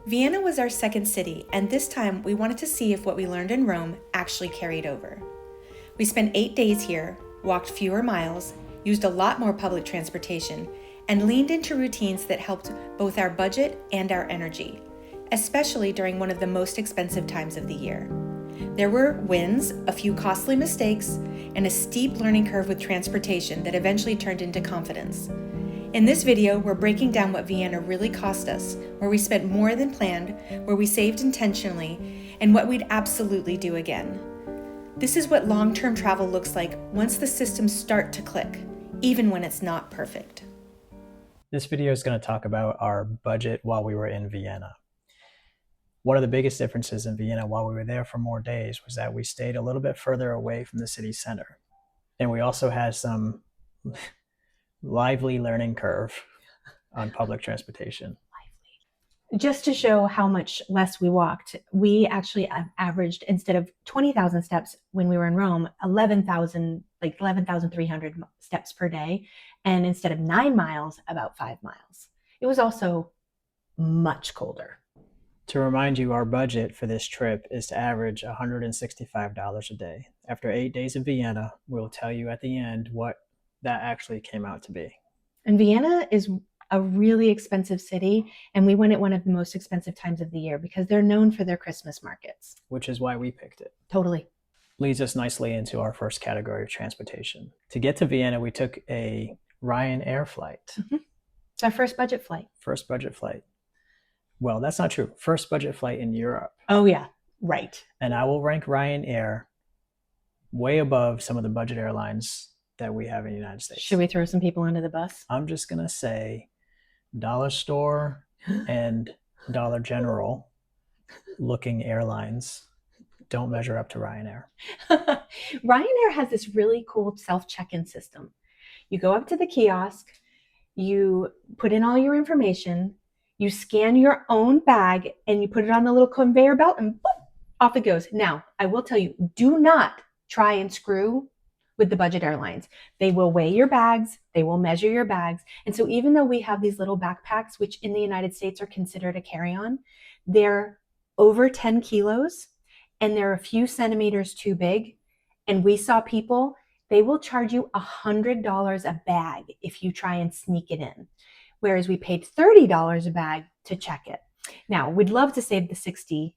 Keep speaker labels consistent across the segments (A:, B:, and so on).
A: Vienna was our second city, and this time we wanted to see if what we learned in Rome actually carried over. We spent 8 days here, walked fewer miles, used a lot more public transportation, and leaned into routines that helped both our budget and our energy, especially during one of the most expensive times of the year. There were wins, a few costly mistakes, and a steep learning curve with transportation that eventually turned into confidence. In this video, we're breaking down what Vienna really cost us, where we spent more than planned, where we saved intentionally, and what we'd absolutely do again. This is what long-term travel looks like once the systems start to click, even when it's not perfect.
B: This video is going to talk about our budget while we were in Vienna. One of the biggest differences in Vienna while we were there for more days was that we stayed a little bit further away from the city center. And we also had some lively learning curve on public transportation.
C: Just to show how much less we walked, we actually averaged, instead of 20,000 steps when we were in Rome, 11,300 steps per day. And instead of 9 miles, about 5 miles. It was also much colder.
B: To remind you, our budget for this trip is to average $165 a day. After 8 days in Vienna, we'll tell you at the end what that actually came out to be.
C: And Vienna is a really expensive city, and we went at one of the most expensive times of the year because they're known for their Christmas markets.
B: Which is why we picked it.
C: Totally.
B: Leads us nicely into our first category of transportation. To get to Vienna, we took a Ryanair flight.
C: Mm-hmm. It's our first budget flight.
B: First budget flight. Well, that's not true. First budget flight in Europe.
C: Oh, yeah. Right.
B: And I will rank Ryanair way above some of the budget airlines that we have in the United States.
C: Should we throw some people under the bus?
B: I'm just going to say Dollar Store and Dollar General looking airlines don't measure up to Ryanair.
C: Ryanair has this really cool self-check-in system. You go up to the kiosk, you put in all your information, you scan your own bag, and you put it on the little conveyor belt, and boop, off it goes. Now, I will tell you, do not try and screw with the budget airlines. They will weigh your bags, they will measure your bags. And so even though we have these little backpacks, which in the United States are considered a carry-on, they're over 10 kilos and they're a few centimeters too big. And we saw people, they will charge you $100 a bag if you try and sneak it in. Whereas we paid $30 a bag to check it. Now, we'd love to save the $60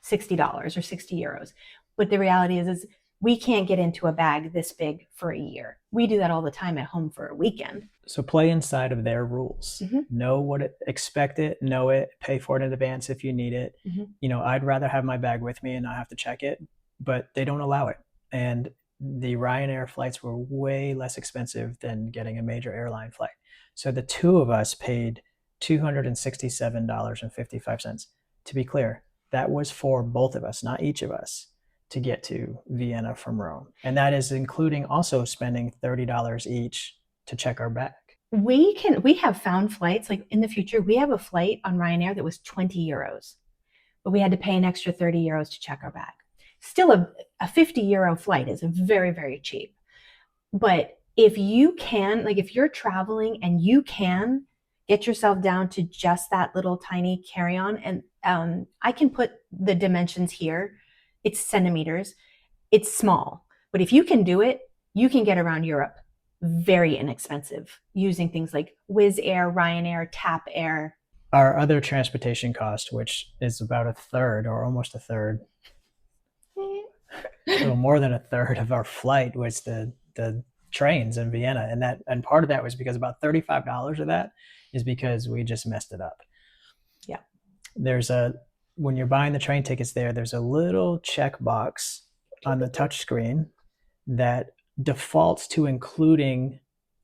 C: or 60 euros. But the reality is we can't get into a bag this big for a year. We do that all the time at home for a weekend.
B: So play inside of their rules. Mm-hmm. Know what expect it, know it, pay for it in advance if you need it. Mm-hmm. You know, I'd rather have my bag with me and not have to check it, but they don't allow it. And the Ryanair flights were way less expensive than getting a major airline flight. So the two of us paid $267.55. To be clear, that was for both of us, not each of us, to get to Vienna from Rome. And that is including also spending $30 each to check our bag.
C: We have found flights, like in the future, we have a flight on Ryanair that was 20 euros, but we had to pay an extra 30 euros to check our bag. Still a 50 euro flight is very, very cheap. But if you can, like if you're traveling and you can get yourself down to just that little tiny carry-on, and I can put the dimensions here. It's centimeters. It's small. But if you can do it, you can get around Europe very inexpensive using things like Wizz Air, Ryanair, TAP Air.
B: Our other transportation cost, which is about a third or almost a third, a little more than a third of our flight, was the trains in Vienna. And part of that was because about $35 of that is because we just messed it up.
C: Yeah.
B: When you're buying the train tickets there's a little checkbox on the touch screen that defaults to including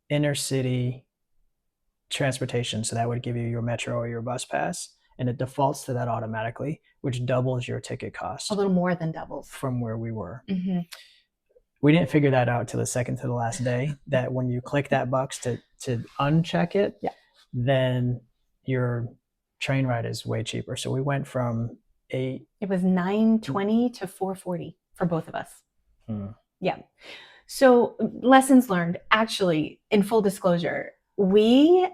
B: inner city transportation. So that would give you your metro or your bus pass, and it defaults to that automatically, which doubles your ticket cost.
C: A little more than doubles.
B: From where we were.
C: Mm-hmm.
B: We didn't figure that out till the second to the last day, that when you click that box to uncheck it,
C: yeah,
B: then your train ride is way cheaper. So we went from it
C: was $9.20 to $4.40 for both of us. Yeah. So lessons learned. Actually, in full disclosure, we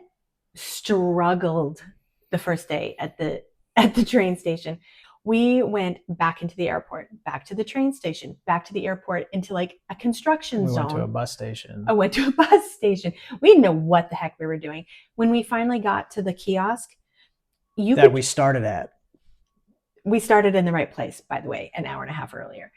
C: struggled the first day at the at the train station. We went back into the airport, back to the train station, back to the airport, into like a construction zone.
B: We went to a bus station.
C: I went to a bus station. We didn't know what the heck we were doing. When we finally got to the kiosk,
B: we started at.
C: We started in the right place, by the way, an hour and a half earlier.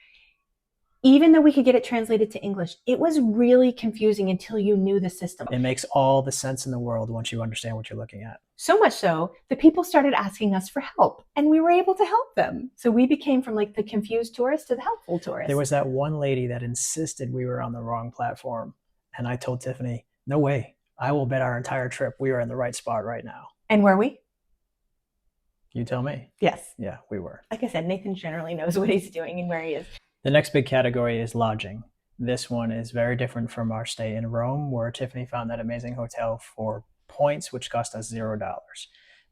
C: Even though we could get it translated to English, it was really confusing until you knew the system.
B: It makes all the sense in the world once you understand what you're looking at.
C: So much so, the people started asking us for help, and we were able to help them. So we became from like the confused tourist to the helpful tourist.
B: There was that one lady that insisted we were on the wrong platform. And I told Tiffany, no way. I will bet our entire trip we are in the right spot right now.
C: And were we?
B: You tell me.
C: Yes.
B: Yeah, we were.
C: Like I said, Nathan generally knows what he's doing and where he is.
B: The next big category is lodging. This one is very different from our stay in Rome, where Tiffany found that amazing hotel for points, which cost us $0.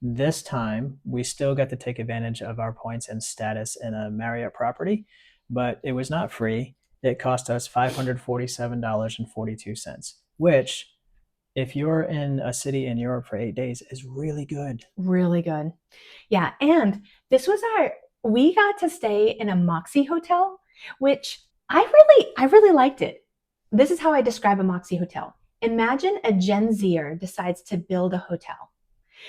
B: This time, we still got to take advantage of our points and status in a Marriott property, but it was not free. It cost us $547.42, which, if you're in a city in Europe for 8 days, is really good.
C: Really good. Yeah, and this was we got to stay in a Moxie hotel, which I really liked it. This is how I describe a Moxie hotel. Imagine a Gen Zer decides to build a hotel.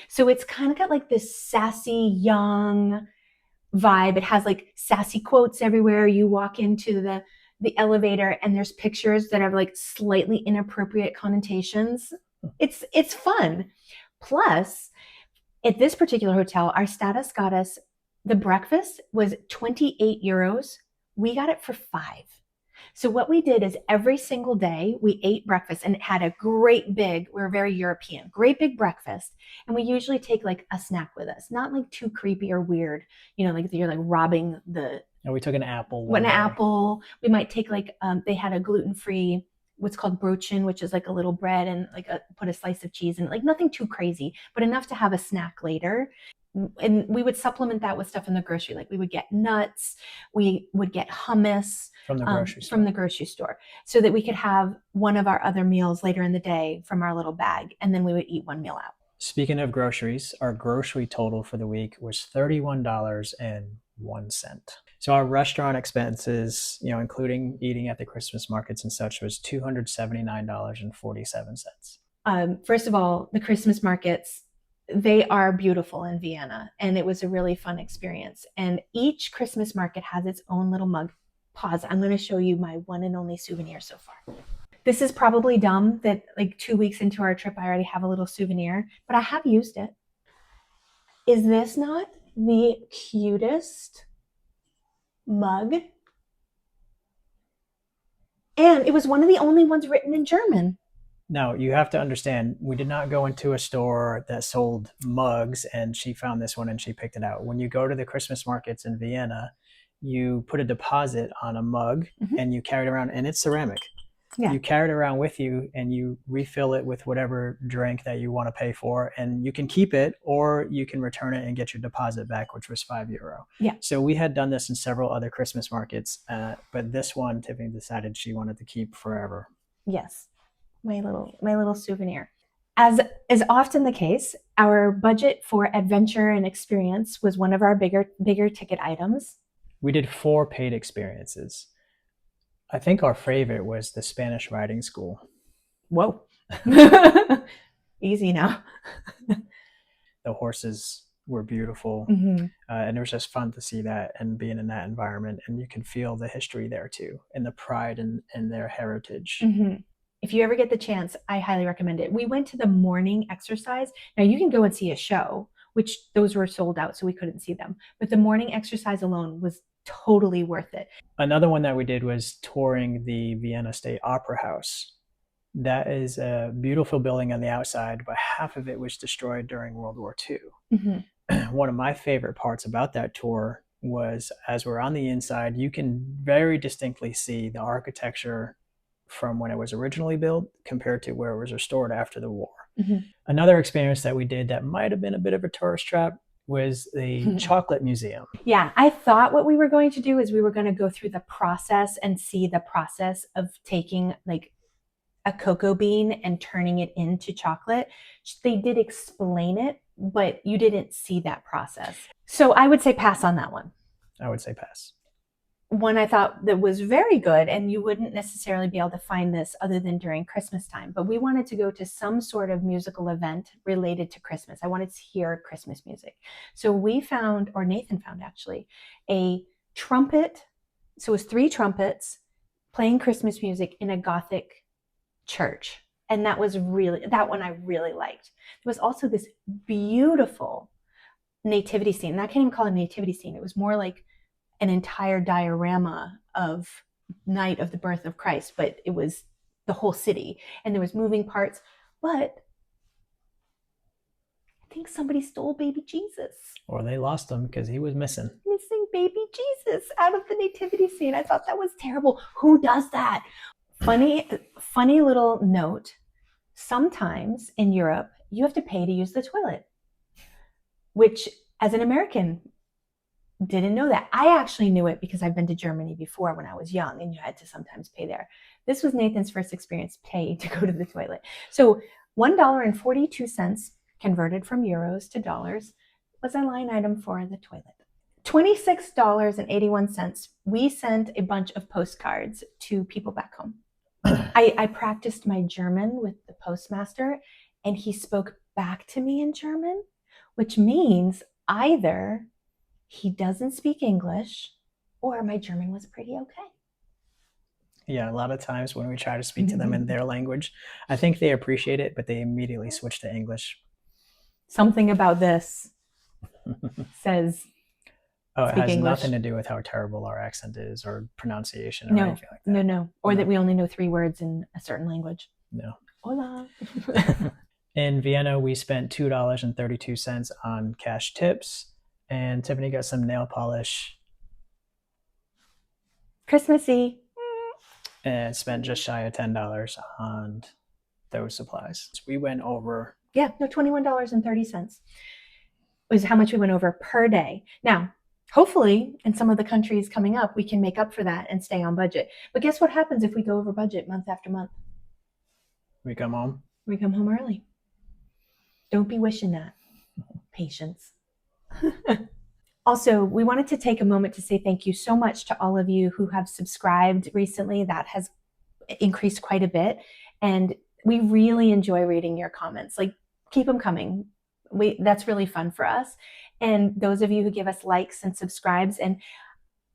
C: So it's kind of got like this sassy, young vibe. It has like sassy quotes everywhere. You walk into the elevator and there's pictures that have like slightly inappropriate connotations. It's fun. Plus, at this particular hotel, our status got us, the breakfast was 28 euros. We got it for 5. So what we did is every single day we ate breakfast, and it had a great big, we're very European, great big breakfast. And we usually take like a snack with us, not like too creepy or weird, like you're like robbing the.
B: And we took an apple.
C: Apple. We might take like, they had a gluten-free, what's called brötchen, which is like a little bread and like put a slice of cheese in, like nothing too crazy, but enough to have a snack later. And we would supplement that with stuff in the grocery. Like we would get nuts, we would get hummus
B: from the
C: grocery store, so that we could have one of our other meals later in the day from our little bag. And then we would eat one meal out.
B: Speaking of groceries, our grocery total for the week was $31.01. So our restaurant expenses, including eating at the Christmas markets and such, was $279.47.
C: First of all, the Christmas markets, they are beautiful in Vienna, and it was a really fun experience. And each Christmas market has its own little mug. Pause. I'm going to show you my one and only souvenir so far. This is probably dumb that like 2 weeks into our trip, I already have a little souvenir, but I have used it. Is this not the cutest mug? And it was one of the only ones written in German.
B: Now, you have to understand, we did not go into a store that sold mugs and she found this one and she picked it out. When you go to the Christmas markets in Vienna, you put a deposit on a mug and you carry it around, and it's ceramic. Yeah. You carry it around with you and you refill it with whatever drink that you want to pay for, and you can keep it or you can return it and get your deposit back, which was €5.
C: Yeah.
B: So we had done this in several other Christmas markets, but this one Tiffany decided she wanted to keep forever.
C: Yes. My little souvenir. As is often the case, our budget for adventure and experience was one of our bigger ticket items.
B: We did 4 paid experiences. I think our favorite was the Spanish riding school.
C: Whoa. Easy now.
B: The horses were beautiful. And it was just fun to see that and being in that environment. And you can feel the history there too, and the pride in their heritage.
C: If you ever get the chance, I highly recommend it. We went to the morning exercise. Now you can go and see a show, which those were sold out, so we couldn't see them. But the morning exercise alone was totally worth it.
B: Another one that we did was touring the Vienna State Opera House. That is a beautiful building on the outside, but half of it was destroyed during World War II. One of my favorite parts about that tour was, as we're on the inside, you can very distinctly see the architecture from when it was originally built compared to where it was restored after the war. Another experience that we did that might have been a bit of a tourist trap was the chocolate museum.
C: Yeah, I thought what we were going to do is we were going to go through the process and see the process of taking like a cocoa bean and turning it into chocolate. They did explain it, but you didn't see that process. So I would say pass on that one.
B: I would say pass.
C: One I thought that was very good, and you wouldn't necessarily be able to find this other than during Christmas time, but we wanted to go to some sort of musical event related to Christmas. I wanted to hear Christmas music. So we found, or Nathan found actually, a trumpet. So it was 3 trumpets playing Christmas music in a Gothic church. And that one I really liked. There was also this beautiful nativity scene. And I can't even call it a nativity scene. It was more like an entire diorama of night of the birth of Christ, but it was the whole city and there was moving parts. But I think somebody stole baby Jesus.
B: Or they lost him because he was missing
C: Baby Jesus out of the nativity scene. I thought that was terrible. Who does that? Funny little note. Sometimes in Europe, you have to pay to use the toilet, which as an American, didn't know that. I actually knew it because I've been to Germany before when I was young and you had to sometimes pay there. This was Nathan's first experience paying to go to the toilet. So $1.42 converted from euros to dollars was a line item for the toilet. $26.81. We sent a bunch of postcards to people back home. I practiced my German with the postmaster and he spoke back to me in German, which means either he doesn't speak English or my German was pretty okay.
B: Yeah, a lot of times when we try to speak to them in their language, I think they appreciate it, but they immediately switch to English.
C: Something about this says
B: it has
C: English.
B: Nothing to do with how terrible our accent is or pronunciation or anything like that.
C: No. Or that we only know 3 words in a certain language.
B: No.
C: Hola.
B: In Vienna, we spent $2.32 on cash tips, and Tiffany got some nail polish.
C: Christmassy.
B: And spent just shy of $10 on those supplies. We went over.
C: Yeah, no, $21.30 was how much we went over per day. Now, hopefully, in some of the countries coming up, we can make up for that and stay on budget. But guess what happens if we go over budget month after month?
B: We come home.
C: We come home early. Don't be wishing that. Patience. Also, we wanted to take a moment to say thank you so much to all of you who have subscribed recently. That has increased quite a bit. And we really enjoy reading your comments. Like, keep them coming. That's really fun for us. And those of you who give us likes and subscribes, and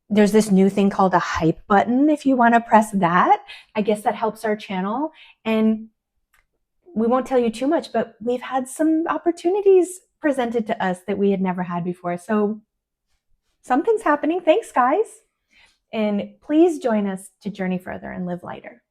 C: there's this new thing called a hype button. If you want to press that, I guess that helps our channel. And we won't tell you too much, but we've had some opportunities presented to us that we had never had before. So something's happening. Thanks, guys. And please join us to journey further and live lighter.